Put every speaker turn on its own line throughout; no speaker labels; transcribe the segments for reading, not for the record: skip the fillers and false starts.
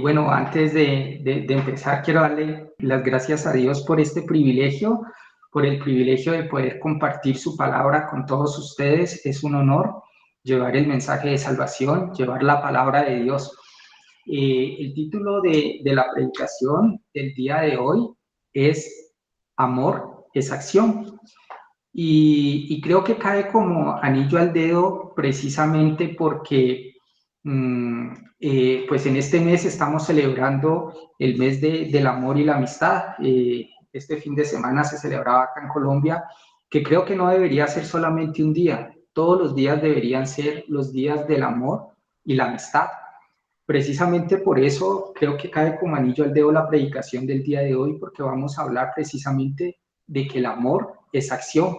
Bueno, antes de empezar, quiero darle las gracias a Dios por este privilegio, por el privilegio de poder compartir su palabra con todos ustedes. Es un honor llevar el mensaje de salvación, llevar la palabra de Dios. El título de la predicación del día de hoy es Amor es acción. Y creo que cae como anillo al dedo precisamente porque pues en este mes estamos celebrando el mes del amor y la amistad. Este fin de semana se celebraba acá en Colombia, que creo que no debería ser solamente un día, todos los días deberían ser los días del amor y la amistad. Precisamente por eso creo que cae como anillo al dedo la predicación del día de hoy, porque vamos a hablar precisamente de que el amor es acción.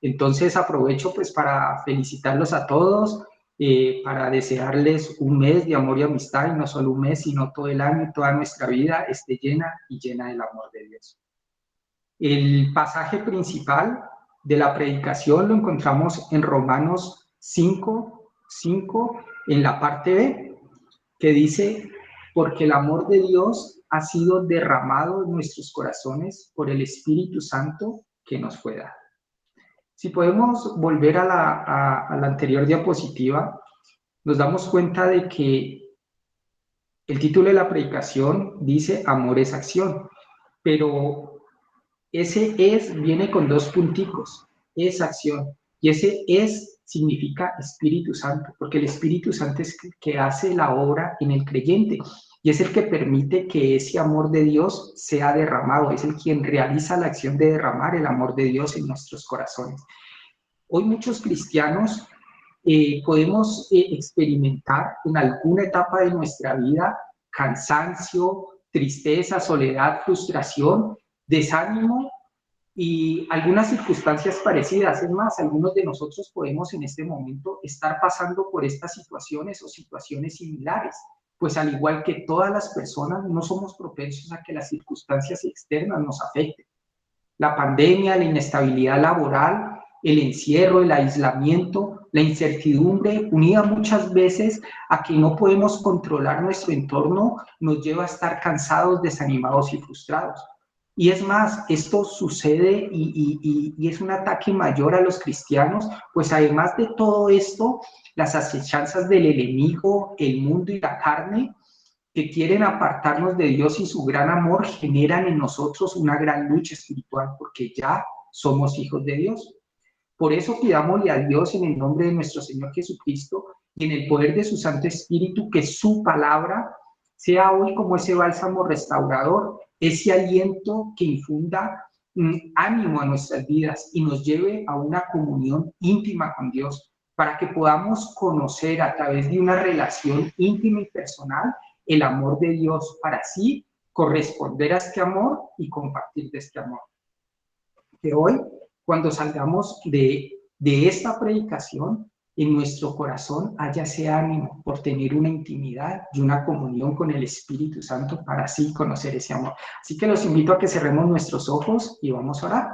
Entonces aprovecho pues para felicitarlos a todos, para desearles un mes de amor y amistad, y no solo un mes, sino todo el año y toda nuestra vida esté llena y llena del amor de Dios. El pasaje principal de la predicación lo encontramos en Romanos 5, en la parte B, que dice, porque el amor de Dios ha sido derramado en nuestros corazones por el Espíritu Santo que nos fue dado. Si podemos volver a la anterior diapositiva, nos damos cuenta de que el título de la predicación dice amor es acción, pero ese es viene con dos punticos, es acción, y ese es significa Espíritu Santo, porque el Espíritu Santo es que hace la obra en el creyente, y es el que permite que ese amor de Dios sea derramado, es el quien realiza la acción de derramar el amor de Dios en nuestros corazones. Hoy muchos cristianos podemos experimentar en alguna etapa de nuestra vida cansancio, tristeza, soledad, frustración, desánimo y algunas circunstancias parecidas. Es más, algunos de nosotros podemos en este momento estar pasando por estas situaciones o situaciones similares, pues al igual que todas las personas, no somos propensos a que las circunstancias externas nos afecten. La pandemia, la inestabilidad laboral, el encierro, el aislamiento, la incertidumbre, unida muchas veces a que no podemos controlar nuestro entorno, nos lleva a estar cansados, desanimados y frustrados. Y es más, esto sucede y es un ataque mayor a los cristianos, pues además de todo esto, las acechanzas del enemigo, el mundo y la carne, que quieren apartarnos de Dios y su gran amor, generan en nosotros una gran lucha espiritual, porque ya somos hijos de Dios. Por eso pidámosle a Dios en el nombre de nuestro Señor Jesucristo y en el poder de su Santo Espíritu, que su palabra sea hoy como ese bálsamo restaurador, ese aliento que infunda ánimo a nuestras vidas y nos lleve a una comunión íntima con Dios, para que podamos conocer a través de una relación íntima y personal el amor de Dios, para así corresponder a este amor y compartir de este amor. Que hoy, cuando salgamos de esta predicación, en nuestro corazón haya ese ánimo por tener una intimidad y una comunión con el Espíritu Santo para así conocer ese amor. Así que los invito a que cerremos nuestros ojos y vamos a orar.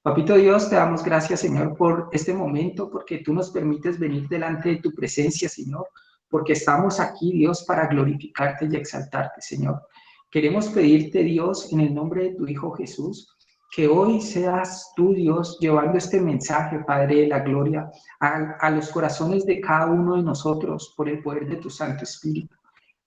Papito Dios, te damos gracias, Señor, por este momento, porque tú nos permites venir delante de tu presencia, Señor, porque estamos aquí, Dios, para glorificarte y exaltarte, Señor. Queremos pedirte, Dios, en el nombre de tu Hijo Jesús, que hoy seas tú, Dios, llevando este mensaje, Padre de la gloria, a los corazones de cada uno de nosotros por el poder de tu Santo Espíritu.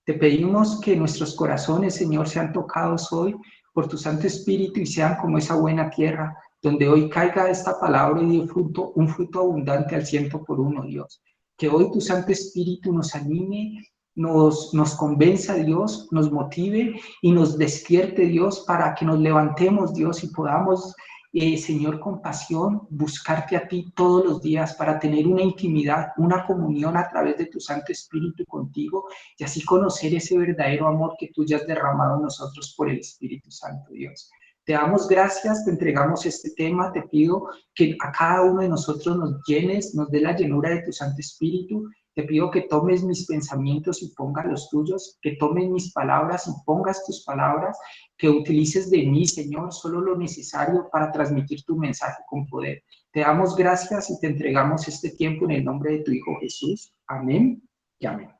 Te pedimos que nuestros corazones, Señor, sean tocados hoy por tu Santo Espíritu y sean como esa buena tierra, donde hoy caiga esta palabra y dé fruto, un fruto abundante al 100 por 1, Dios. Que hoy tu Santo Espíritu nos anime, nos convenza, Dios, nos motive y nos despierte, Dios, para que nos levantemos, Dios, y podamos, Señor, con pasión, buscarte a ti todos los días para tener una intimidad, una comunión a través de tu Santo Espíritu contigo y así conocer ese verdadero amor que tú ya has derramado en nosotros por el Espíritu Santo, Dios. Te damos gracias, te entregamos este tema, te pido que a cada uno de nosotros nos llenes, nos dé la llenura de tu Santo Espíritu. Te pido que tomes mis pensamientos y pongas los tuyos, que tomes mis palabras y pongas tus palabras, que utilices de mí, Señor, solo lo necesario para transmitir tu mensaje con poder. Te damos gracias y te entregamos este tiempo en el nombre de tu Hijo Jesús. Amén y amén.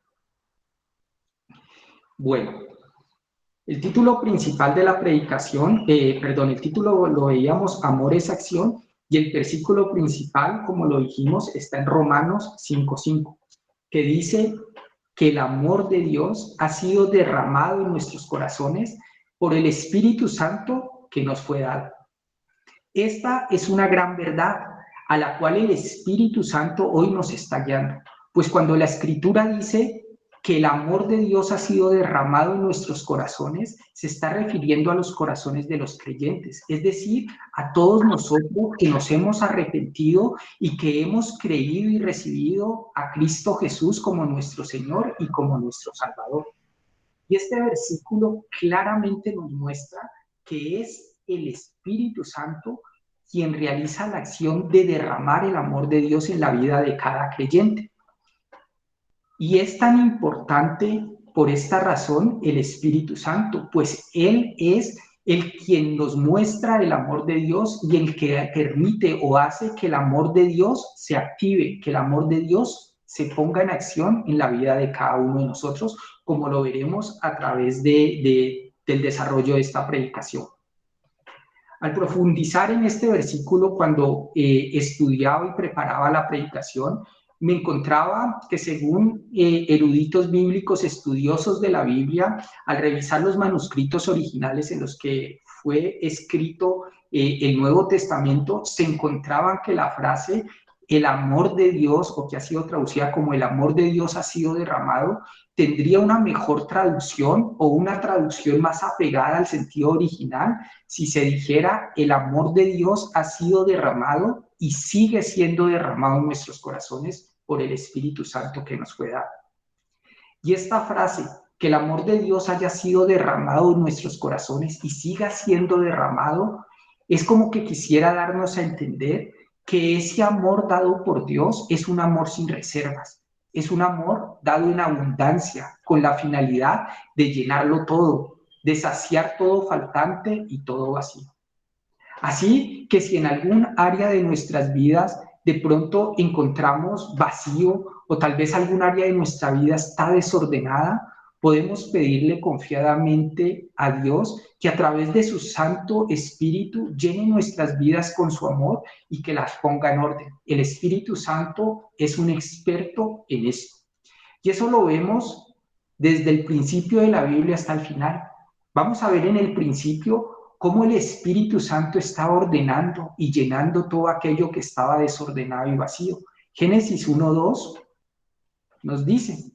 Bueno, el título principal de la predicación, el título lo veíamos, Amor es acción, y el versículo principal, como lo dijimos, está en Romanos 5:5, que dice que el amor de Dios ha sido derramado en nuestros corazones por el Espíritu Santo que nos fue dado. Esta es una gran verdad a la cual el Espíritu Santo hoy nos está guiando, pues cuando la Escritura dice que el amor de Dios ha sido derramado en nuestros corazones, se está refiriendo a los corazones de los creyentes, es decir, a todos nosotros que nos hemos arrepentido y que hemos creído y recibido a Cristo Jesús como nuestro Señor y como nuestro Salvador. Y este versículo claramente nos muestra que es el Espíritu Santo quien realiza la acción de derramar el amor de Dios en la vida de cada creyente. Y es tan importante por esta razón el Espíritu Santo, pues Él es el quien nos muestra el amor de Dios y el que permite o hace que el amor de Dios se active, que el amor de Dios se ponga en acción en la vida de cada uno de nosotros, como lo veremos a través del desarrollo de esta predicación. Al profundizar en este versículo, cuando estudiaba y preparaba la predicación, me encontraba que según eruditos bíblicos, estudiosos de la Biblia, al revisar los manuscritos originales en los que fue escrito el Nuevo Testamento, se encontraban que la frase el amor de Dios, o que ha sido traducida como el amor de Dios ha sido derramado, tendría una mejor traducción o una traducción más apegada al sentido original si se dijera el amor de Dios ha sido derramado y sigue siendo derramado en nuestros corazones por el Espíritu Santo que nos fue dado. Y esta frase, que el amor de Dios haya sido derramado en nuestros corazones y siga siendo derramado, es como que quisiera darnos a entender que ese amor dado por Dios es un amor sin reservas, es un amor dado en abundancia, con la finalidad de llenarlo todo, de saciar todo faltante y todo vacío. Así que si en algún área de nuestras vidas de pronto encontramos vacío o tal vez algún área de nuestra vida está desordenada, podemos pedirle confiadamente a Dios que a través de su Santo Espíritu llene nuestras vidas con su amor y que las ponga en orden. El Espíritu Santo es un experto en esto. Y eso lo vemos desde el principio de la Biblia hasta el final. Vamos a ver en el principio cómo el Espíritu Santo estaba ordenando y llenando todo aquello que estaba desordenado y vacío. Génesis 1:2 nos dice,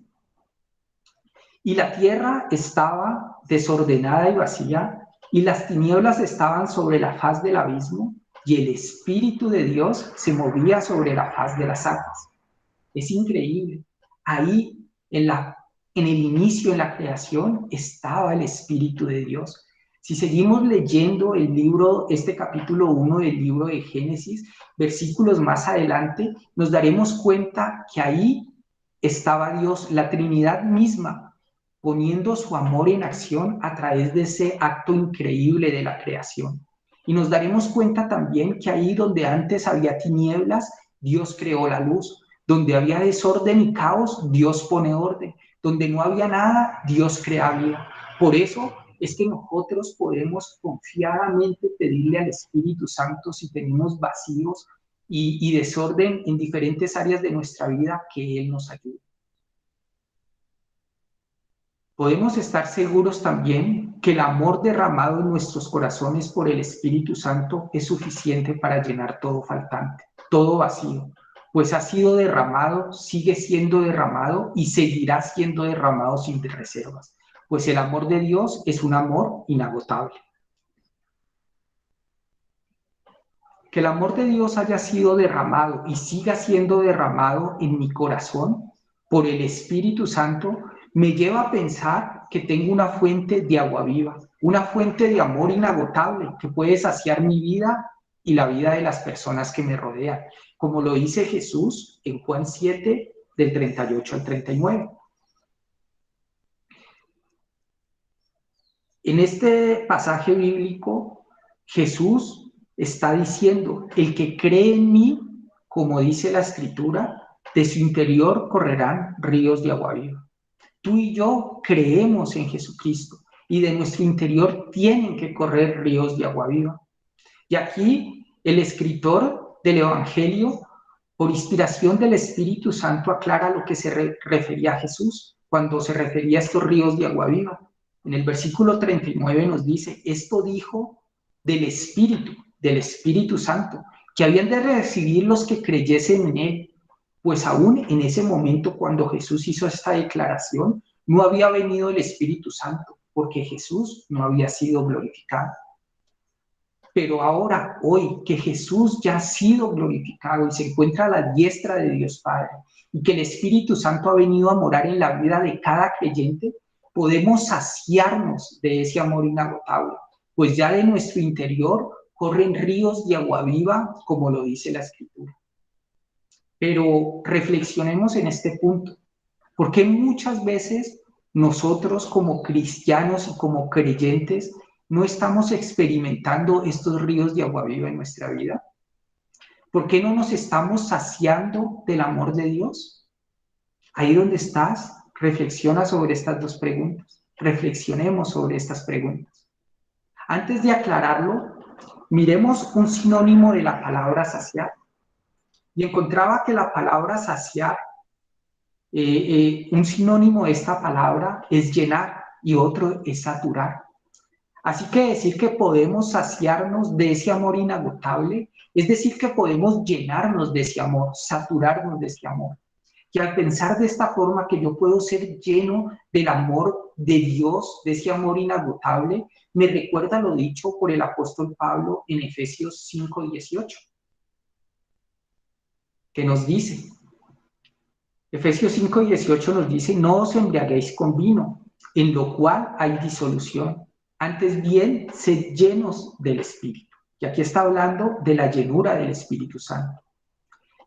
y la tierra estaba desordenada y vacía, y las tinieblas estaban sobre la faz del abismo, y el Espíritu de Dios se movía sobre la faz de las aguas. Es increíble. Ahí, en el inicio, en la creación, estaba el Espíritu de Dios. Si seguimos leyendo el libro, este capítulo 1 del libro de Génesis, versículos más adelante, nos daremos cuenta que ahí estaba Dios, la Trinidad misma, poniendo su amor en acción a través de ese acto increíble de la creación. Y nos daremos cuenta también que ahí donde antes había tinieblas, Dios creó la luz. Donde había desorden y caos, Dios pone orden. Donde no había nada, Dios crea vida. Por eso es que nosotros podemos confiadamente pedirle al Espíritu Santo si tenemos vacíos y desorden en diferentes áreas de nuestra vida, que Él nos ayude. Podemos estar seguros también que el amor derramado en nuestros corazones por el Espíritu Santo es suficiente para llenar todo faltante, todo vacío, pues ha sido derramado, sigue siendo derramado y seguirá siendo derramado sin reservas, pues el amor de Dios es un amor inagotable. Que el amor de Dios haya sido derramado y siga siendo derramado en mi corazón por el Espíritu Santo me lleva a pensar que tengo una fuente de agua viva, una fuente de amor inagotable que puede saciar mi vida y la vida de las personas que me rodean, como lo dice Jesús en Juan 7, del 38 al 39. En este pasaje bíblico, Jesús está diciendo, el que cree en mí, como dice la Escritura, de su interior correrán ríos de agua viva. Tú y yo creemos en Jesucristo y de nuestro interior tienen que correr ríos de agua viva. Y aquí el escritor del Evangelio, por inspiración del Espíritu Santo, aclara lo que se refería a Jesús cuando se refería a estos ríos de agua viva. En el versículo 39 nos dice, esto dijo del Espíritu Santo, que habían de recibir los que creyesen en él, pues aún en ese momento cuando Jesús hizo esta declaración, no había venido el Espíritu Santo, porque Jesús no había sido glorificado. Pero ahora, hoy, que Jesús ya ha sido glorificado y se encuentra a la diestra de Dios Padre, y que el Espíritu Santo ha venido a morar en la vida de cada creyente, podemos saciarnos de ese amor inagotable, pues ya de nuestro interior corren ríos de agua viva, como lo dice la Escritura. Pero reflexionemos en este punto, porque muchas veces nosotros como cristianos y como creyentes no estamos experimentando estos ríos de agua viva en nuestra vida. ¿Por qué no nos estamos saciando del amor de Dios? Ahí donde estás, reflexiona sobre estas dos preguntas. Reflexionemos sobre estas preguntas. Antes de aclararlo, miremos un sinónimo de la palabra saciar. Y encontraba que la palabra saciar, un sinónimo de esta palabra es llenar y otro es saturar. Así que decir que podemos saciarnos de ese amor inagotable, es decir, que podemos llenarnos de ese amor, saturarnos de ese amor. Y al pensar de esta forma que yo puedo ser lleno del amor de Dios, de ese amor inagotable, me recuerda lo dicho por el apóstol Pablo en Efesios 5:18, que nos dice, Efesios 5:18 nos dice, no os embriaguéis con vino, en lo cual hay disolución. Antes bien, sed llenos del Espíritu. Y aquí está hablando de la llenura del Espíritu Santo.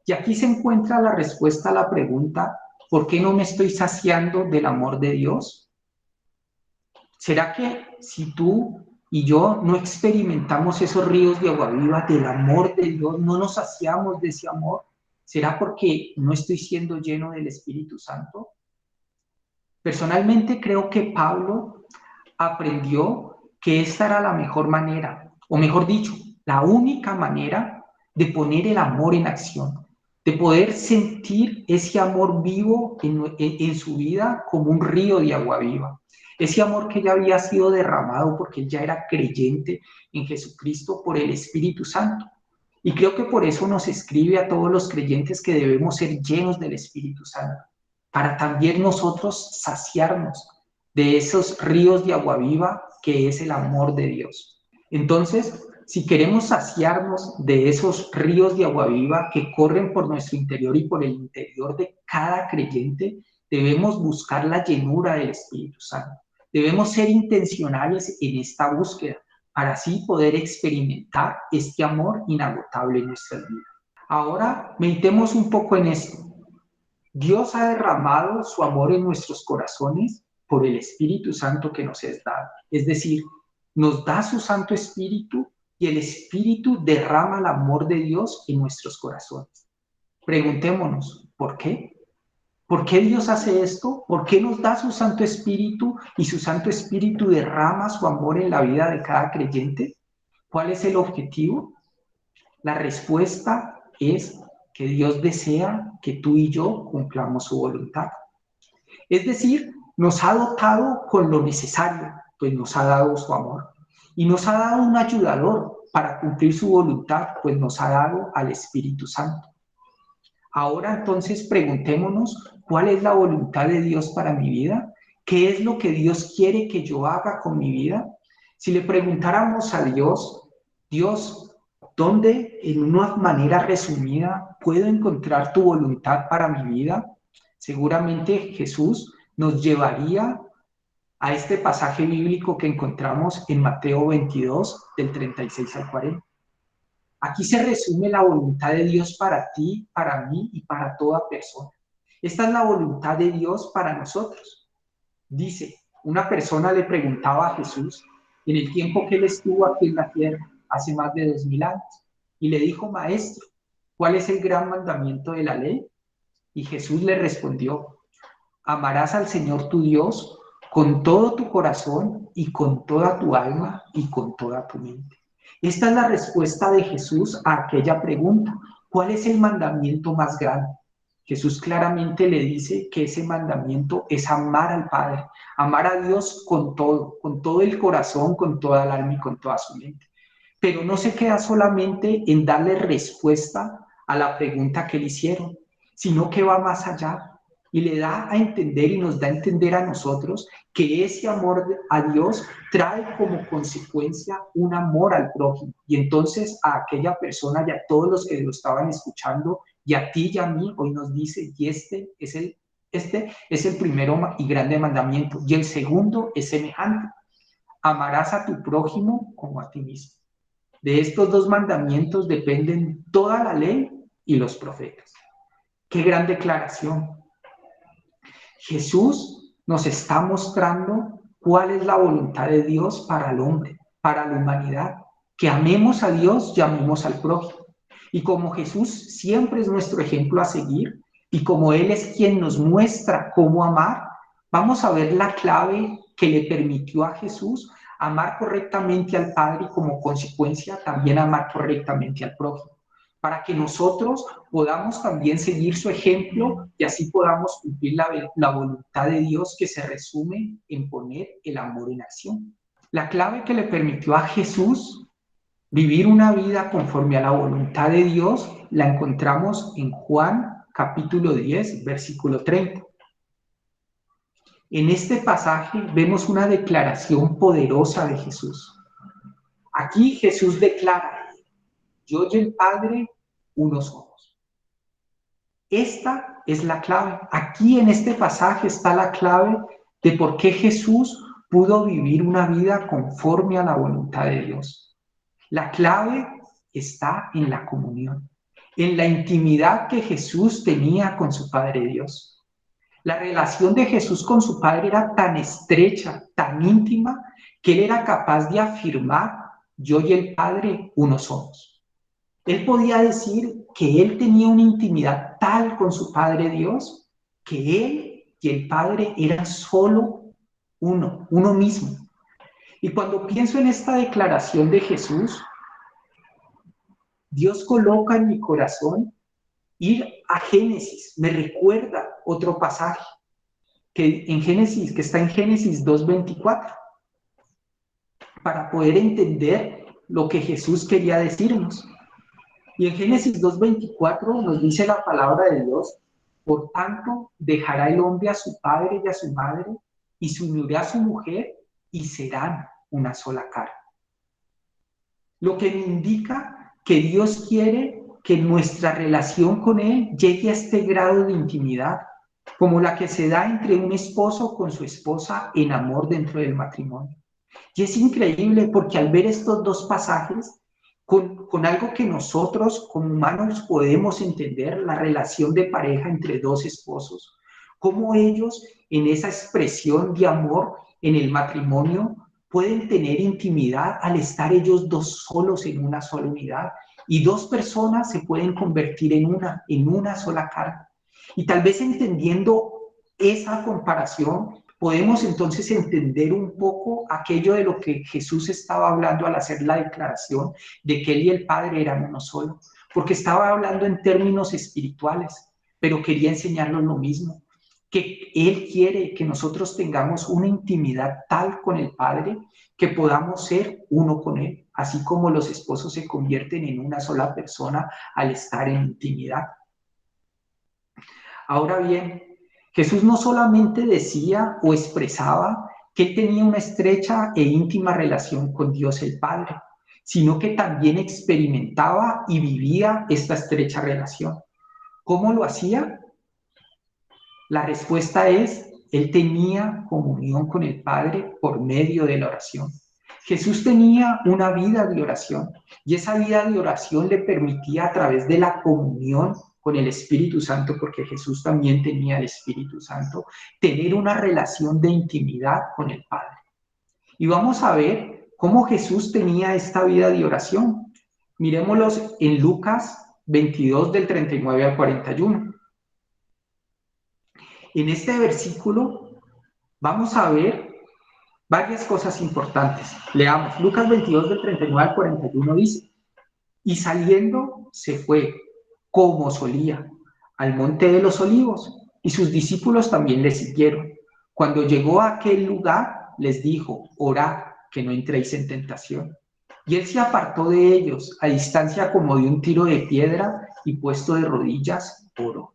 Y aquí se encuentra la respuesta a la pregunta, ¿por qué no me estoy saciando del amor de Dios? ¿Será que si tú y yo no experimentamos esos ríos de agua viva del amor de Dios, no nos saciamos de ese amor? ¿Será porque no estoy siendo lleno del Espíritu Santo? Personalmente creo que Pablo aprendió que esta era la mejor manera, o mejor dicho, la única manera de poner el amor en acción, de poder sentir ese amor vivo en su vida como un río de agua viva. Ese amor que ya había sido derramado porque él ya era creyente en Jesucristo por el Espíritu Santo. Y creo que por eso nos escribe a todos los creyentes que debemos ser llenos del Espíritu Santo, para también nosotros saciarnos de esos ríos de agua viva que es el amor de Dios. Entonces, si queremos saciarnos de esos ríos de agua viva que corren por nuestro interior y por el interior de cada creyente, debemos buscar la llenura del Espíritu Santo. Debemos ser intencionales en esta búsqueda para así poder experimentar este amor inagotable en nuestras vidas. Ahora, meditemos un poco en esto. Dios ha derramado su amor en nuestros corazones por el Espíritu Santo que nos es dado. Es decir, nos da su Santo Espíritu y el Espíritu derrama el amor de Dios en nuestros corazones. Preguntémonos, ¿por qué? ¿Por qué Dios hace esto? ¿Por qué nos da su Santo Espíritu y su Santo Espíritu derrama su amor en la vida de cada creyente? ¿Cuál es el objetivo? La respuesta es que Dios desea que tú y yo cumplamos su voluntad. Es decir, nos ha dotado con lo necesario, pues nos ha dado su amor. Y nos ha dado un ayudador para cumplir su voluntad, pues nos ha dado al Espíritu Santo. Ahora entonces preguntémonos, ¿cuál es la voluntad de Dios para mi vida? ¿Qué es lo que Dios quiere que yo haga con mi vida? Si le preguntáramos a Dios, Dios, ¿dónde en una manera resumida puedo encontrar tu voluntad para mi vida? Seguramente Jesús nos llevaría a este pasaje bíblico que encontramos en Mateo 22, del 36 al 40. Aquí se resume la voluntad de Dios para ti, para mí y para toda persona. Esta es la voluntad de Dios para nosotros. Dice, una persona le preguntaba a Jesús en el tiempo que él estuvo aquí en la tierra, hace más de 2000 años, y le dijo, maestro, ¿cuál es el gran mandamiento de la ley? Y Jesús le respondió, Amarás al Señor tu Dios con todo tu corazón y con toda tu alma y con toda tu mente. Esta es la respuesta de Jesús a aquella pregunta. ¿Cuál es el mandamiento más grande? Jesús claramente le dice que ese mandamiento es amar al Padre, amar a Dios con todo el corazón, con toda el alma y con toda su mente. Pero no se queda solamente en darle respuesta a la pregunta que le hicieron, sino que va más allá y le da a entender y nos da a entender a nosotros que ese amor a Dios trae como consecuencia un amor al prójimo. Y entonces a aquella persona y a todos los que lo estaban escuchando, y a ti y a mí, hoy nos dice, y este es el primero y grande mandamiento, y el segundo es semejante: amarás a tu prójimo como a ti mismo. De estos dos mandamientos dependen toda la ley y los profetas. Qué gran declaración. Jesús nos está mostrando cuál es la voluntad de Dios para el hombre, para la humanidad, que amemos a Dios y amemos al prójimo. Y como Jesús siempre es nuestro ejemplo a seguir, y como Él es quien nos muestra cómo amar, vamos a ver la clave que le permitió a Jesús amar correctamente al Padre y como consecuencia también amar correctamente al prójimo, para que nosotros podamos también seguir su ejemplo y así podamos cumplir la voluntad de Dios, que se resume en poner el amor en acción. La clave que le permitió a Jesús vivir una vida conforme a la voluntad de Dios la encontramos en Juan capítulo 10, versículo 30. En este pasaje vemos una declaración poderosa de Jesús. Aquí Jesús declara: yo y el Padre uno somos. Esta es la clave. Aquí en este pasaje está la clave de por qué Jesús pudo vivir una vida conforme a la voluntad de Dios. La clave está en la comunión, en la intimidad que Jesús tenía con su Padre Dios. La relación de Jesús con su Padre era tan estrecha, tan íntima, que él era capaz de afirmar: yo y el Padre uno somos. Él podía decir que él tenía una intimidad tal con su Padre Dios, que él y el Padre eran solo uno mismo. Y cuando pienso en esta declaración de Jesús, Dios coloca en mi corazón ir a Génesis. Me recuerda otro pasaje que está en Génesis 2:24, para poder entender lo que Jesús quería decirnos. Y en Génesis 2:24 nos dice la palabra de Dios: por tanto, dejará el hombre a su padre y a su madre, y se unirá a su mujer, y serán una sola carne. Lo que me indica que Dios quiere que nuestra relación con Él llegue a este grado de intimidad, como la que se da entre un esposo con su esposa en amor dentro del matrimonio. Y es increíble porque al ver estos dos pasajes, con algo que nosotros como humanos podemos entender, la relación de pareja entre dos esposos, cómo ellos en esa expresión de amor en el matrimonio pueden tener intimidad al estar ellos dos solos en una sola unidad, y dos personas se pueden convertir en una sola carne. Y tal vez entendiendo esa comparación, podemos entonces entender un poco aquello de lo que Jesús estaba hablando al hacer la declaración de que Él y el Padre eran uno solo, porque estaba hablando en términos espirituales, pero quería enseñarnos lo mismo, que Él quiere que nosotros tengamos una intimidad tal con el Padre que podamos ser uno con Él, así como los esposos se convierten en una sola persona al estar en intimidad. Ahora bien, Jesús no solamente decía o expresaba que él tenía una estrecha e íntima relación con Dios el Padre, sino que también experimentaba y vivía esta estrecha relación. ¿Cómo lo hacía? La respuesta es: él tenía comunión con el Padre por medio de la oración. Jesús tenía una vida de oración, y esa vida de oración le permitía, a través de la comunión con el Espíritu Santo, porque Jesús también tenía el Espíritu Santo, tener una relación de intimidad con el Padre. Y vamos a ver cómo Jesús tenía esta vida de oración. Miremoslos en Lucas 22 del 39 al 41. En este versículo vamos a ver varias cosas importantes. Leamos, Lucas 22 del 39 al 41 dice, y saliendo se fue, como solía, al monte de los olivos, y sus discípulos también le siguieron. Cuando llegó a aquel lugar, les dijo, orad, que no entréis en tentación. Y él se apartó de ellos, a distancia como de un tiro de piedra, y puesto de rodillas, oró.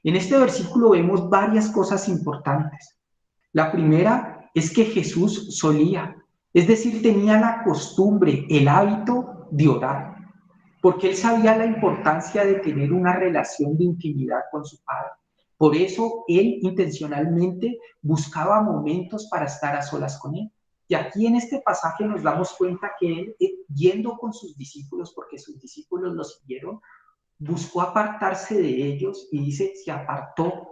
En este versículo vemos varias cosas importantes. La primera es que Jesús solía, es decir, tenía la costumbre, el hábito de orar, porque él sabía la importancia de tener una relación de intimidad con su Padre. Por eso él intencionalmente buscaba momentos para estar a solas con él. Y aquí en este pasaje nos damos cuenta que él, yendo con sus discípulos, porque sus discípulos lo siguieron, buscó apartarse de ellos y dice, se apartó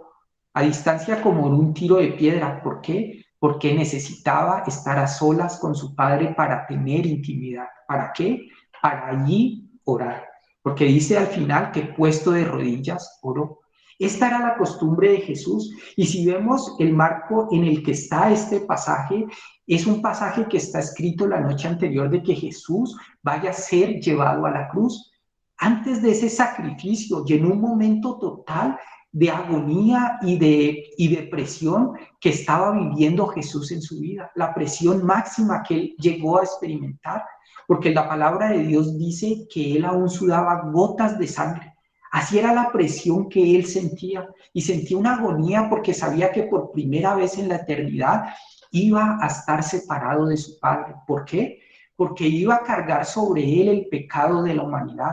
a distancia como de un tiro de piedra. ¿Por qué? Porque necesitaba estar a solas con su Padre para tener intimidad. ¿Para qué? Para allí orar. Porque dice al final que puesto de rodillas oró. Esta era la costumbre de Jesús. Y si vemos el marco en el que está este pasaje, es un pasaje que está escrito la noche anterior de que Jesús vaya a ser llevado a la cruz. Antes de ese sacrificio y en un momento total de agonía y de presión que estaba viviendo Jesús en su vida, la presión máxima que él llegó a experimentar, porque la palabra de Dios dice que él aún sudaba gotas de sangre. Así era la presión que él sentía, y sentía una agonía porque sabía que por primera vez en la eternidad iba a estar separado de su Padre. ¿Por qué? Porque iba a cargar sobre él el pecado de la humanidad,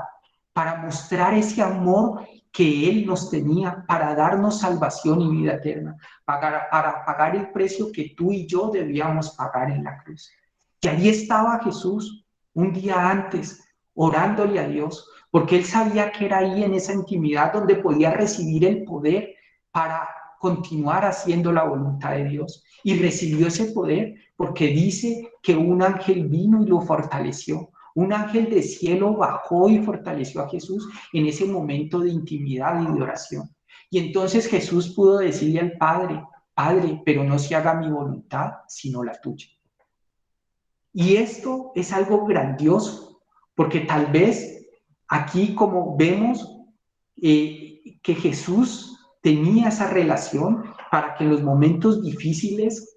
para mostrar ese amor que Él nos tenía, para darnos salvación y vida eterna, para pagar el precio que tú y yo debíamos pagar en la cruz. Y allí estaba Jesús un día antes, orándole a Dios, porque Él sabía que era ahí en esa intimidad donde podía recibir el poder para continuar haciendo la voluntad de Dios. Y recibió ese poder porque dice que un ángel vino y lo fortaleció. Un ángel del cielo bajó y fortaleció a Jesús en ese momento de intimidad y de oración. Y entonces Jesús pudo decirle al Padre, Padre, pero no se haga mi voluntad, sino la tuya. Y esto es algo grandioso, porque tal vez aquí como vemos que Jesús tenía esa relación para que en los momentos difíciles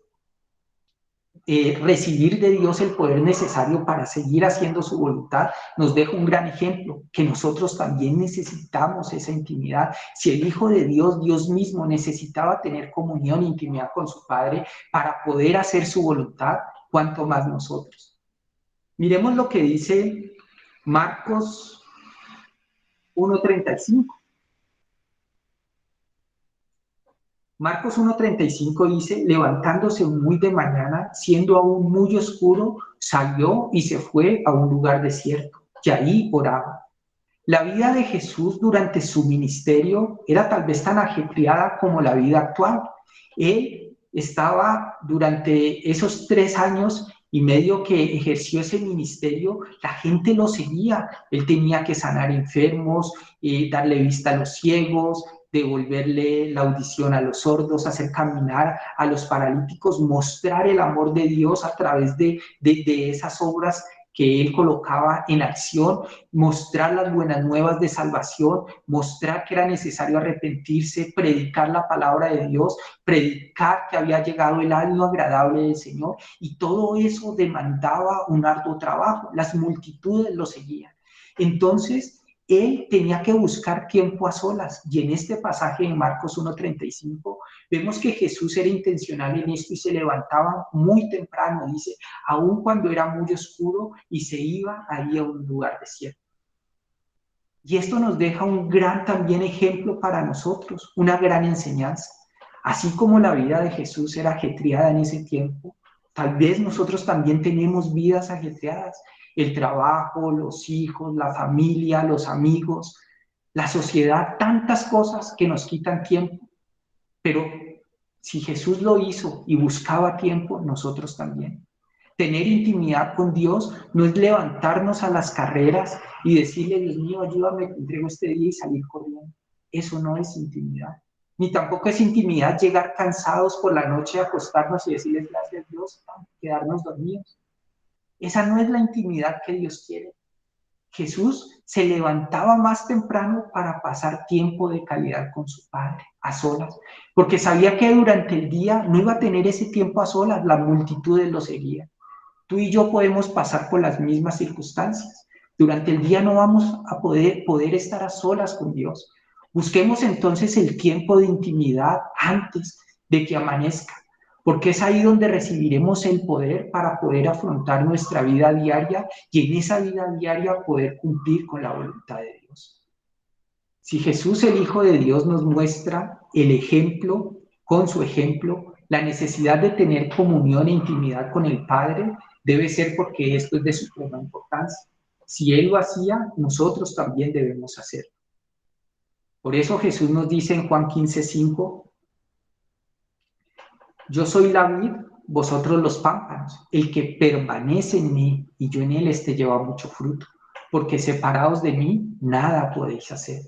recibir de Dios el poder necesario para seguir haciendo su voluntad, nos deja un gran ejemplo, que nosotros también necesitamos esa intimidad. Si el Hijo de Dios, Dios mismo, necesitaba tener comunión e intimidad con su Padre para poder hacer su voluntad, ¿cuánto más nosotros? Miremos lo que dice Marcos 1:35. Marcos 1:35 dice, levantándose muy de mañana, siendo aún muy oscuro, salió y se fue a un lugar desierto, y ahí oraba. La vida de Jesús durante su ministerio era tal vez tan ajetreada como la vida actual. Él estaba durante esos 3 años y medio que ejerció ese ministerio, la gente lo seguía. Él tenía que sanar enfermos, darle vista a los ciegos, devolverle la audición a los sordos, hacer caminar a los paralíticos, mostrar el amor de Dios a través de esas obras que él colocaba en acción, mostrar las buenas nuevas de salvación, mostrar que era necesario arrepentirse, predicar la palabra de Dios, predicar que había llegado el año agradable del Señor, y todo eso demandaba un arduo trabajo. Las multitudes lo seguían. Entonces, él tenía que buscar tiempo a solas, y en este pasaje de Marcos 1:35 vemos que Jesús era intencional en esto y se levantaba muy temprano, dice, aun cuando era muy oscuro, y se iba ahí a un lugar desierto. Y esto nos deja un gran también ejemplo para nosotros, una gran enseñanza. Así como la vida de Jesús era ajetreada en ese tiempo, tal vez nosotros también tenemos vidas ajetreadas. El trabajo, los hijos, la familia, los amigos, la sociedad, tantas cosas que nos quitan tiempo. Pero si Jesús lo hizo y buscaba tiempo, nosotros también. Tener intimidad con Dios no es levantarnos a las carreras y decirle, Dios mío, ayúdame, te entrego este día y salir corriendo. Eso no es intimidad. Ni tampoco es intimidad llegar cansados por la noche, acostarnos y decirles gracias a Dios, quedarnos dormidos. Esa no es la intimidad que Dios quiere. Jesús se levantaba más temprano para pasar tiempo de calidad con su Padre, a solas, porque sabía que durante el día no iba a tener ese tiempo a solas, la multitud lo seguía. Tú y yo podemos pasar por las mismas circunstancias. Durante el día no vamos a poder estar a solas con Dios. Busquemos entonces el tiempo de intimidad antes de que amanezca, porque es ahí donde recibiremos el poder para poder afrontar nuestra vida diaria y en esa vida diaria poder cumplir con la voluntad de Dios. Si Jesús, el Hijo de Dios, nos muestra el ejemplo, con su ejemplo, la necesidad de tener comunión e intimidad con el Padre, debe ser porque esto es de suprema importancia. Si Él lo hacía, nosotros también debemos hacerlo. Por eso Jesús nos dice en Juan 15:5, yo soy la vid, vosotros los pámpanos. El que permanece en mí y yo en él, este lleva mucho fruto, porque separados de mí, nada podéis hacer.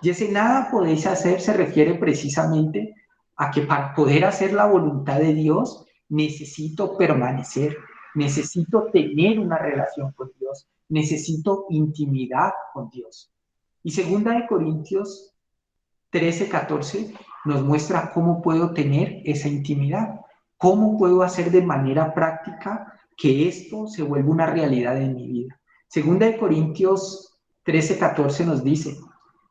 Y ese nada podéis hacer se refiere precisamente a que para poder hacer la voluntad de Dios, necesito permanecer, necesito tener una relación con Dios, necesito intimidad con Dios. Y 2 Corintios 13:14 nos muestra cómo puedo tener esa intimidad, cómo puedo hacer de manera práctica que esto se vuelva una realidad en mi vida. 2 Corintios 13:14 nos dice,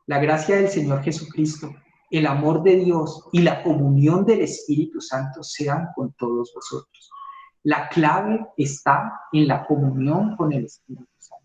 la gracia del Señor Jesucristo, el amor de Dios y la comunión del Espíritu Santo sean con todos vosotros. La clave está en la comunión con el Espíritu Santo.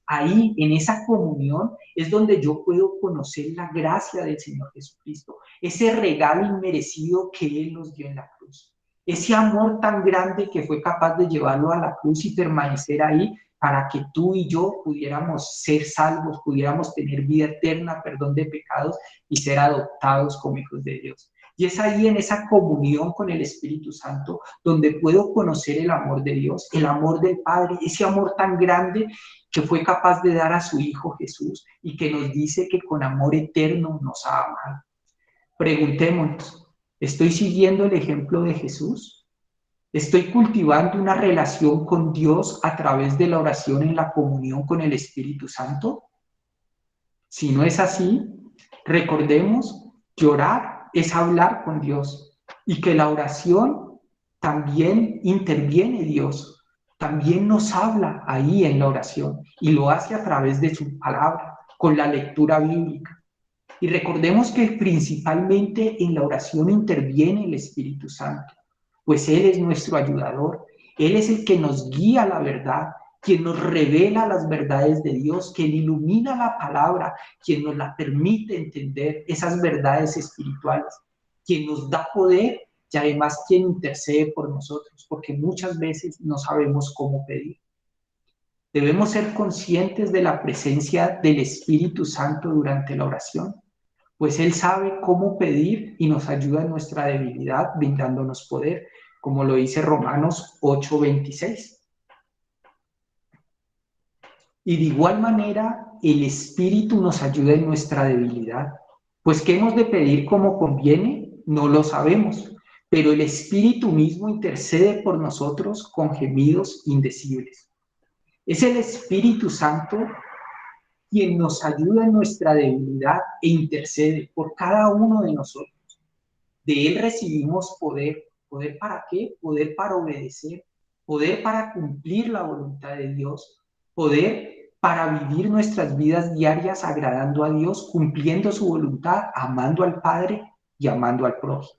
Ahí, en esa comunión, es donde yo puedo conocer la gracia del Señor Jesucristo, ese regalo inmerecido que Él nos dio en la cruz, ese amor tan grande que fue capaz de llevarlo a la cruz y permanecer ahí para que tú y yo pudiéramos ser salvos, pudiéramos tener vida eterna, perdón de pecados y ser adoptados como hijos de Dios. Y es ahí en esa comunión con el Espíritu Santo donde puedo conocer el amor de Dios, el amor del Padre, ese amor tan grande que fue capaz de dar a su Hijo Jesús y que nos dice que con amor eterno nos ha amado. Preguntémonos, ¿estoy siguiendo el ejemplo de Jesús? ¿Estoy cultivando una relación con Dios a través de la oración en la comunión con el Espíritu Santo? Si no es así, recordemos que orar es hablar con Dios y que la oración también interviene Dios, también nos habla ahí en la oración y lo hace a través de su palabra, con la lectura bíblica. Y recordemos que principalmente en la oración interviene el Espíritu Santo, pues Él es nuestro ayudador, Él es el que nos guía a la verdad, quien nos revela las verdades de Dios, quien ilumina la palabra, quien nos la permite entender esas verdades espirituales, quien nos da poder y además quien intercede por nosotros, porque muchas veces no sabemos cómo pedir. Debemos ser conscientes de la presencia del Espíritu Santo durante la oración, pues Él sabe cómo pedir y nos ayuda en nuestra debilidad, brindándonos poder, como lo dice Romanos 8:26. Y de igual manera, el Espíritu nos ayuda en nuestra debilidad, pues ¿qué hemos de pedir como conviene? No lo sabemos, pero el Espíritu mismo intercede por nosotros con gemidos indecibles. Es el Espíritu Santo quien nos ayuda en nuestra debilidad e intercede por cada uno de nosotros. De Él recibimos poder. ¿Poder para qué? Poder para obedecer, poder para cumplir la voluntad de Dios, poder para vivir nuestras vidas diarias agradando a Dios, cumpliendo su voluntad, amando al Padre y amando al prójimo.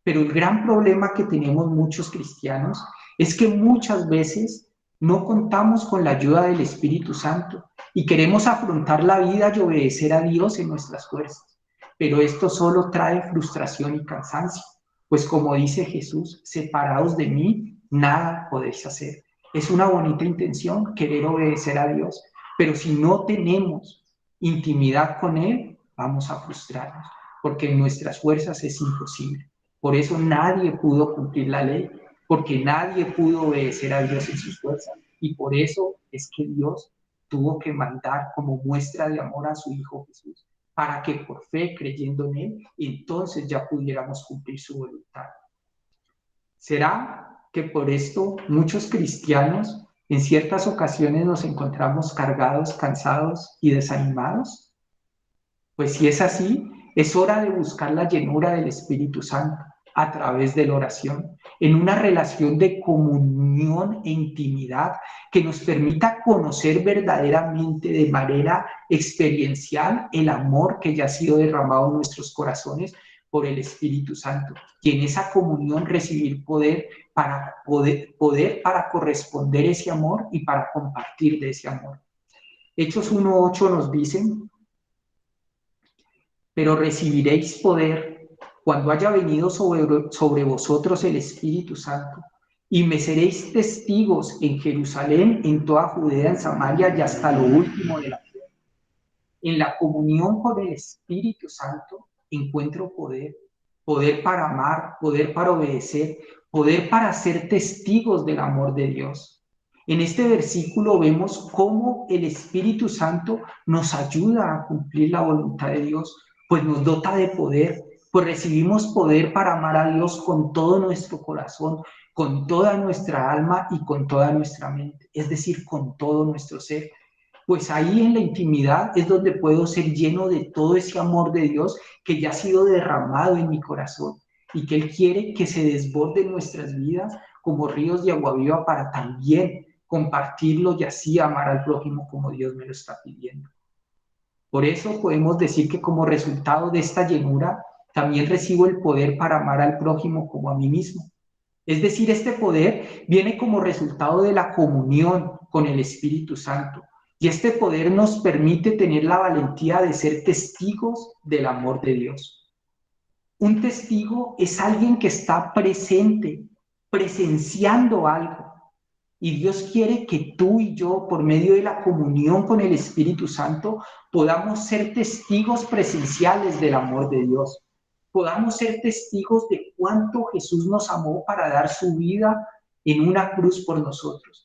Pero el gran problema que tenemos muchos cristianos es que muchas veces no contamos con la ayuda del Espíritu Santo y queremos afrontar la vida y obedecer a Dios en nuestras fuerzas. Pero esto solo trae frustración y cansancio, pues como dice Jesús, separados de mí, nada podéis hacer. Es una bonita intención querer obedecer a Dios, pero si no tenemos intimidad con Él, vamos a frustrarnos, porque en nuestras fuerzas es imposible. Por eso nadie pudo cumplir la ley, porque nadie pudo obedecer a Dios en sus fuerzas. Y por eso es que Dios tuvo que mandar como muestra de amor a su Hijo Jesús, para que por fe, creyendo en Él, entonces ya pudiéramos cumplir su voluntad. ¿Será que por esto muchos cristianos en ciertas ocasiones nos encontramos cargados, cansados y desanimados? Pues si es así, es hora de buscar la llenura del Espíritu Santo a través de la oración, en una relación de comunión e intimidad que nos permita conocer verdaderamente de manera experiencial el amor que ya ha sido derramado en nuestros corazones por el Espíritu Santo, y en esa comunión recibir poder para corresponder ese amor y para compartir de ese amor. Hechos 1:8 nos dicen: pero recibiréis poder cuando haya venido sobre vosotros el Espíritu Santo, y me seréis testigos en Jerusalén, en toda Judea, en Samaria y hasta lo último de la tierra. En la comunión con el Espíritu Santo encuentro poder, poder para amar, poder para obedecer, poder para ser testigos del amor de Dios. En este versículo vemos cómo el Espíritu Santo nos ayuda a cumplir la voluntad de Dios, pues nos dota de poder, pues recibimos poder para amar a Dios con todo nuestro corazón, con toda nuestra alma y con toda nuestra mente, es decir, con todo nuestro ser. Pues ahí en la intimidad es donde puedo ser lleno de todo ese amor de Dios que ya ha sido derramado en mi corazón y que Él quiere que se desborde en nuestras vidas como ríos de agua viva para también compartirlo y así amar al prójimo como Dios me lo está pidiendo. Por eso podemos decir que como resultado de esta llenura también recibo el poder para amar al prójimo como a mí mismo. Es decir, este poder viene como resultado de la comunión con el Espíritu Santo. Y este poder nos permite tener la valentía de ser testigos del amor de Dios. Un testigo es alguien que está presente, presenciando algo. Y Dios quiere que tú y yo, por medio de la comunión con el Espíritu Santo, podamos ser testigos presenciales del amor de Dios. Podamos ser testigos de cuánto Jesús nos amó para dar su vida en una cruz por nosotros.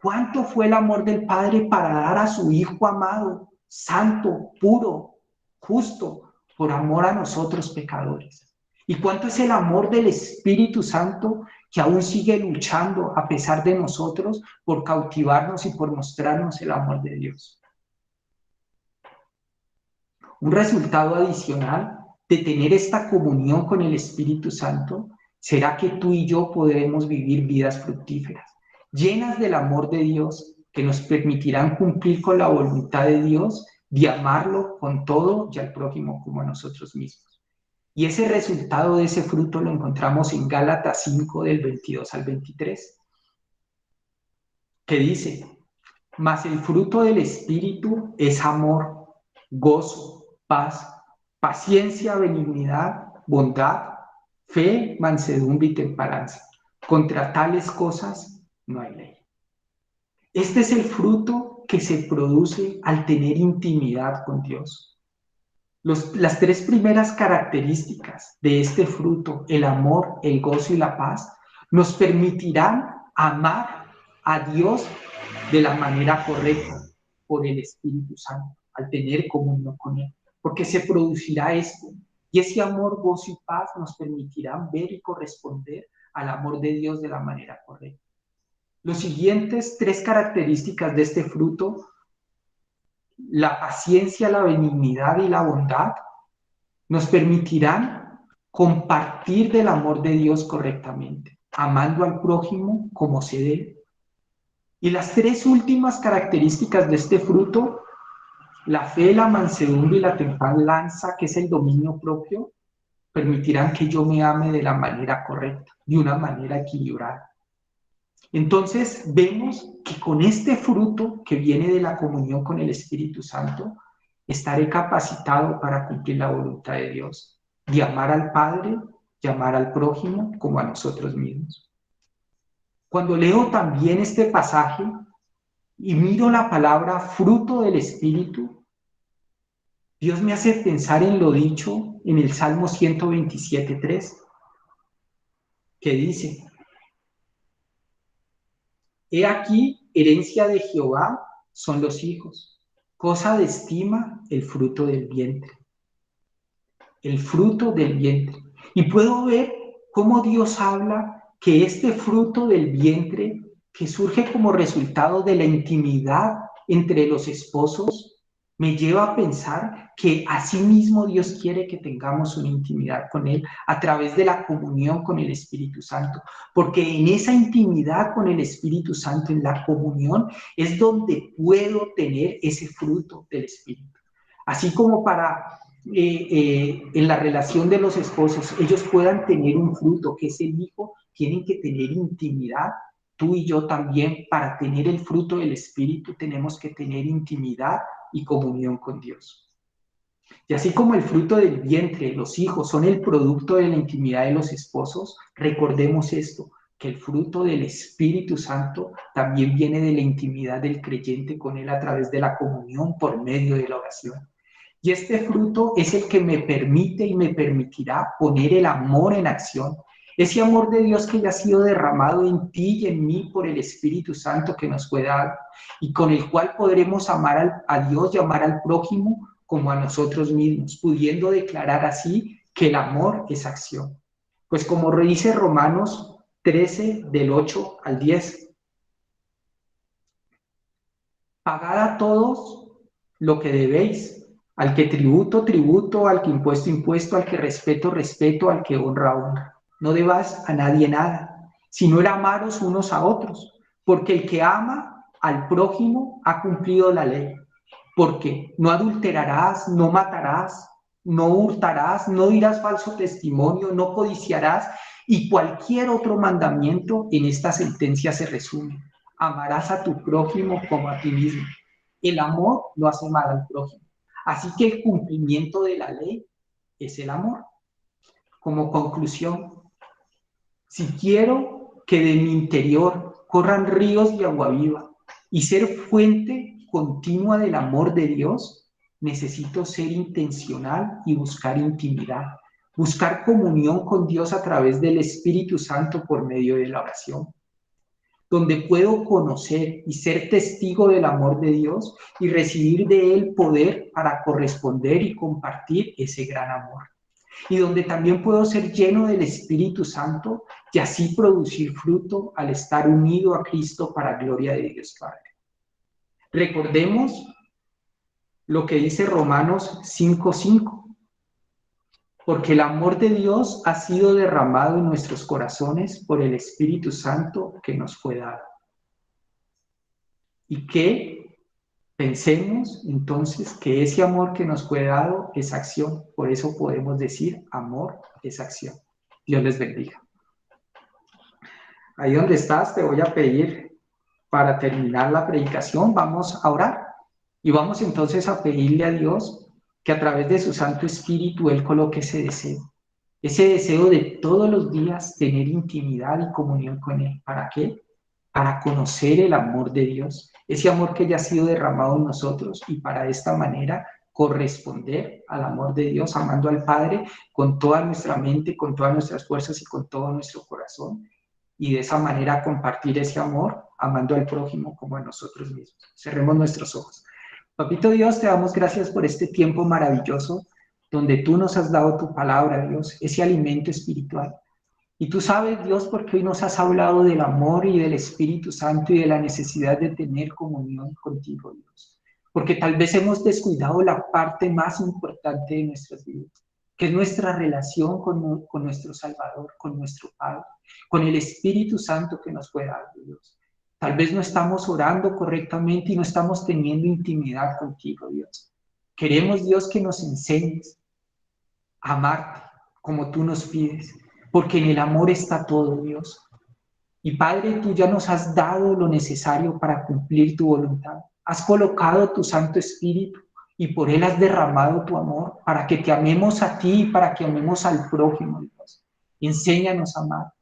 Cuánto fue el amor del Padre para dar a su Hijo amado, santo, puro, justo, por amor a nosotros pecadores. Y cuánto es el amor del Espíritu Santo que aún sigue luchando a pesar de nosotros por cautivarnos y por mostrarnos el amor de Dios. Un resultado adicional de tener esta comunión con el Espíritu Santo será que tú y yo podremos vivir vidas fructíferas, llenas del amor de Dios, que nos permitirán cumplir con la voluntad de Dios de amarlo con todo y al prójimo como a nosotros mismos. Y ese resultado de ese fruto lo encontramos en Gálatas 5 del 22 al 23, que dice: mas el fruto del Espíritu es amor, gozo, paz, paciencia, benignidad, bondad, fe, mansedumbre y templanza. Contra tales cosas no hay ley. Este es el fruto que se produce al tener intimidad con Dios. Las tres primeras características de este fruto, el amor, el gozo y la paz, nos permitirán amar a Dios de la manera correcta por el Espíritu Santo, al tener comunión con Él, porque se producirá esto, y ese amor, gozo y paz nos permitirán ver y corresponder al amor de Dios de la manera correcta. Los siguientes tres características de este fruto, la paciencia, la benignidad y la bondad, nos permitirán compartir del amor de Dios correctamente, amando al prójimo como se debe. Y las tres últimas características de este fruto, la fe, la mansedumbre y la templanza, que es el dominio propio, permitirán que yo me ame de la manera correcta, de una manera equilibrada. Entonces vemos que con este fruto que viene de la comunión con el Espíritu Santo, estaré capacitado para cumplir la voluntad de Dios, de amar al Padre, de amar al prójimo como a nosotros mismos. Cuando leo también este pasaje y miro la palabra fruto del Espíritu, Dios me hace pensar en lo dicho en el Salmo 127:3, que dice: he aquí, herencia de Jehová son los hijos, cosa de estima el fruto del vientre. el fruto del vientre. Y puedo ver cómo Dios habla que este fruto del vientre, que surge como resultado de la intimidad entre los esposos, me lleva a pensar que asimismo Dios quiere que tengamos una intimidad con Él a través de la comunión con el Espíritu Santo, porque en esa intimidad con el Espíritu Santo, en la comunión, es donde puedo tener ese fruto del Espíritu. Así como para en la relación de los esposos, ellos puedan tener un fruto que es el hijo, tienen que tener intimidad. Tú y yo también, para tener el fruto del Espíritu, tenemos que tener intimidad y comunión con Dios. Y así como el fruto del vientre, los hijos, son el producto de la intimidad de los esposos, recordemos esto, que el fruto del Espíritu Santo también viene de la intimidad del creyente con Él a través de la comunión por medio de la oración. Y este fruto es el que me permite y me permitirá poner el amor en acción. Ese amor de Dios que ya ha sido derramado en ti y en mí por el Espíritu Santo que nos fue dado y con el cual podremos amar a Dios y amar al prójimo como a nosotros mismos, pudiendo declarar así que el amor es acción. Pues como dice Romanos 13, del 8 al 10, pagad a todos lo que debéis, al que tributo, tributo, al que impuesto, impuesto, al que respeto, respeto, al que honra, honra. No debas a nadie nada, sino era amaros unos a otros, porque el que ama al prójimo ha cumplido la ley. Porque no adulterarás, no matarás, no hurtarás, no dirás falso testimonio, no codiciarás, y cualquier otro mandamiento en esta sentencia se resume. Amarás a tu prójimo como a ti mismo. El amor no hace mal al prójimo. Así que el cumplimiento de la ley es el amor. Como conclusión, si quiero que de mi interior corran ríos de agua viva y ser fuente continua del amor de Dios, necesito ser intencional y buscar intimidad, buscar comunión con Dios a través del Espíritu Santo por medio de la oración, donde puedo conocer y ser testigo del amor de Dios y recibir de Él poder para corresponder y compartir ese gran amor. Y donde también puedo ser lleno del Espíritu Santo y así producir fruto al estar unido a Cristo para gloria de Dios Padre. Recordemos lo que dice Romanos 5:5, porque el amor de Dios ha sido derramado en nuestros corazones por el Espíritu Santo que nos fue dado. Y que pensemos entonces que ese amor que nos fue dado es acción, por eso podemos decir amor es acción. Dios les bendiga. Ahí donde estás, te voy a pedir para terminar la predicación, vamos a orar y vamos entonces a pedirle a Dios que a través de su Santo Espíritu Él coloque ese deseo de todos los días tener intimidad y comunión con Él. ¿Para qué? Para conocer el amor de Dios, ese amor que ya ha sido derramado en nosotros y para de esta manera corresponder al amor de Dios, amando al Padre con toda nuestra mente, con todas nuestras fuerzas y con todo nuestro corazón. Y de esa manera compartir ese amor, amando al prójimo como a nosotros mismos. Cerremos nuestros ojos. Papito Dios, te damos gracias por este tiempo maravilloso donde tú nos has dado tu palabra, Dios, ese alimento espiritual. Y tú sabes, Dios, por qué hoy nos has hablado del amor y del Espíritu Santo y de la necesidad de tener comunión contigo, Dios. Porque tal vez hemos descuidado la parte más importante de nuestras vidas, que es nuestra relación con nuestro Salvador, con nuestro Padre, con el Espíritu Santo que nos fue dado, Dios. Tal vez no estamos orando correctamente y no estamos teniendo intimidad contigo, Dios. Queremos, Dios, que nos enseñes a amarte como tú nos pides, porque en el amor está todo, Dios. Y Padre, tú ya nos has dado lo necesario para cumplir tu voluntad. Has colocado tu Santo Espíritu y por él has derramado tu amor para que te amemos a ti y para que amemos al prójimo, Dios. Enséñanos a amar.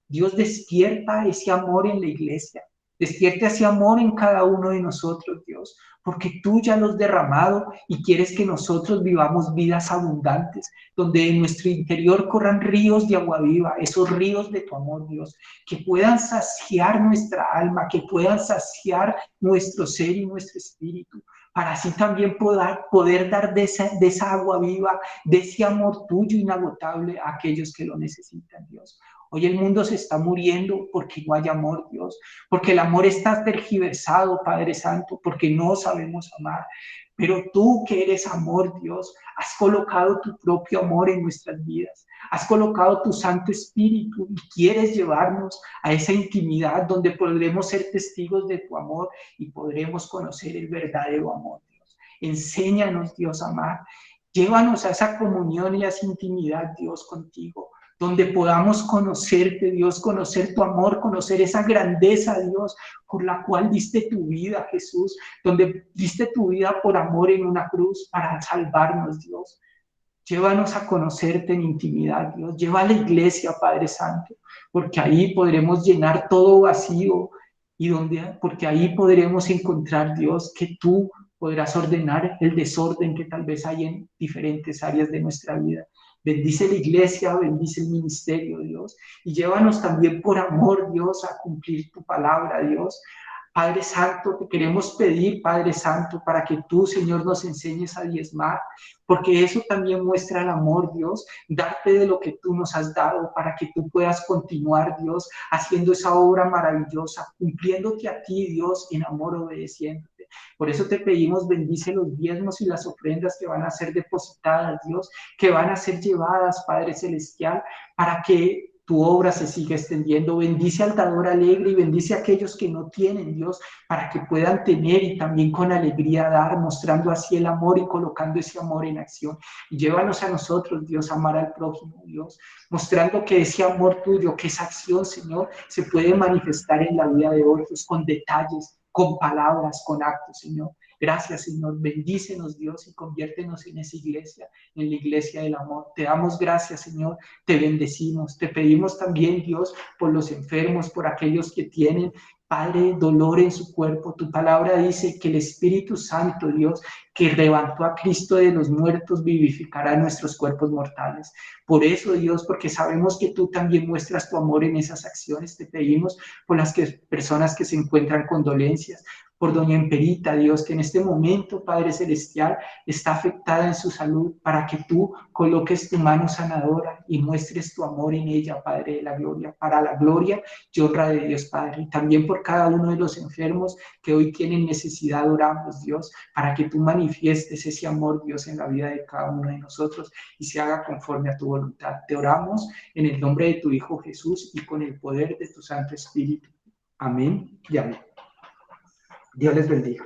Dios, despierta ese amor en la iglesia. Despierte ese amor en cada uno de nosotros, Dios, porque tú ya lo has derramado y quieres que nosotros vivamos vidas abundantes, donde en nuestro interior corran ríos de agua viva, esos ríos de tu amor, Dios, que puedan saciar nuestra alma, que puedan saciar nuestro ser y nuestro espíritu, para así también poder dar de esa agua viva, de ese amor tuyo inagotable a aquellos que lo necesitan, Dios. Hoy el mundo se está muriendo porque no hay amor, Dios, porque el amor está tergiversado, Padre Santo, porque no sabemos amar. Pero tú que eres amor, Dios, has colocado tu propio amor en nuestras vidas. Has colocado tu Santo Espíritu y quieres llevarnos a esa intimidad donde podremos ser testigos de tu amor y podremos conocer el verdadero amor, Dios. Enséñanos, Dios, a amar. Llévanos a esa comunión y a esa intimidad, Dios, contigo, donde podamos conocerte, Dios, conocer tu amor, conocer esa grandeza, Dios, por la cual diste tu vida, Jesús, donde diste tu vida por amor en una cruz para salvarnos, Dios. Llévanos a conocerte en intimidad, Dios. Lleva a la iglesia, Padre Santo, porque ahí podremos llenar todo vacío porque ahí podremos encontrar, Dios, que tú podrás ordenar el desorden que tal vez hay en diferentes áreas de nuestra vida. Bendice la iglesia, bendice el ministerio, Dios, y llévanos también por amor, Dios, a cumplir tu palabra, Dios. Padre Santo, te queremos pedir, Padre Santo, para que tú, Señor, nos enseñes a diezmar, porque eso también muestra el amor, Dios, darte de lo que tú nos has dado para que tú puedas continuar, Dios, haciendo esa obra maravillosa, cumpliéndote a ti, Dios, en amor, obedeciéndote. Por eso te pedimos, bendice los diezmos y las ofrendas que van a ser depositadas, Dios, que van a ser llevadas, Padre Celestial, para que tu obra se siga extendiendo. Bendice al dador alegre y bendice a aquellos que no tienen, Dios, para que puedan tener y también con alegría dar, mostrando así el amor y colocando ese amor en acción. Y llévanos a nosotros, Dios, a amar al prójimo, Dios, mostrando que ese amor tuyo, que esa acción, Señor, se puede manifestar en la vida de otros con detalles, con palabras, con actos, Señor. Gracias, Señor. Bendícenos, Dios, y conviértenos en esa iglesia, en la iglesia del amor. Te damos gracias, Señor. Te bendecimos. Te pedimos también, Dios, por los enfermos, por aquellos que tienen, Padre, dolor en su cuerpo. Tu palabra dice que el Espíritu Santo, Dios, que levantó a Cristo de los muertos, vivificará nuestros cuerpos mortales. Por eso, Dios, porque sabemos que tú también muestras tu amor en esas acciones, te pedimos por las personas que se encuentran con dolencias, por doña Emperita, Dios, que en este momento, Padre Celestial, está afectada en su salud, para que tú coloques tu mano sanadora y muestres tu amor en ella, Padre de la gloria, para la gloria y honra de Dios, Padre. Y también por cada uno de los enfermos que hoy tienen necesidad, oramos, Dios, para que tú manifiestes ese amor, Dios, en la vida de cada uno de nosotros y se haga conforme a tu voluntad. Te oramos en el nombre de tu Hijo Jesús y con el poder de tu Santo Espíritu. Amén y amén. Dios les bendiga.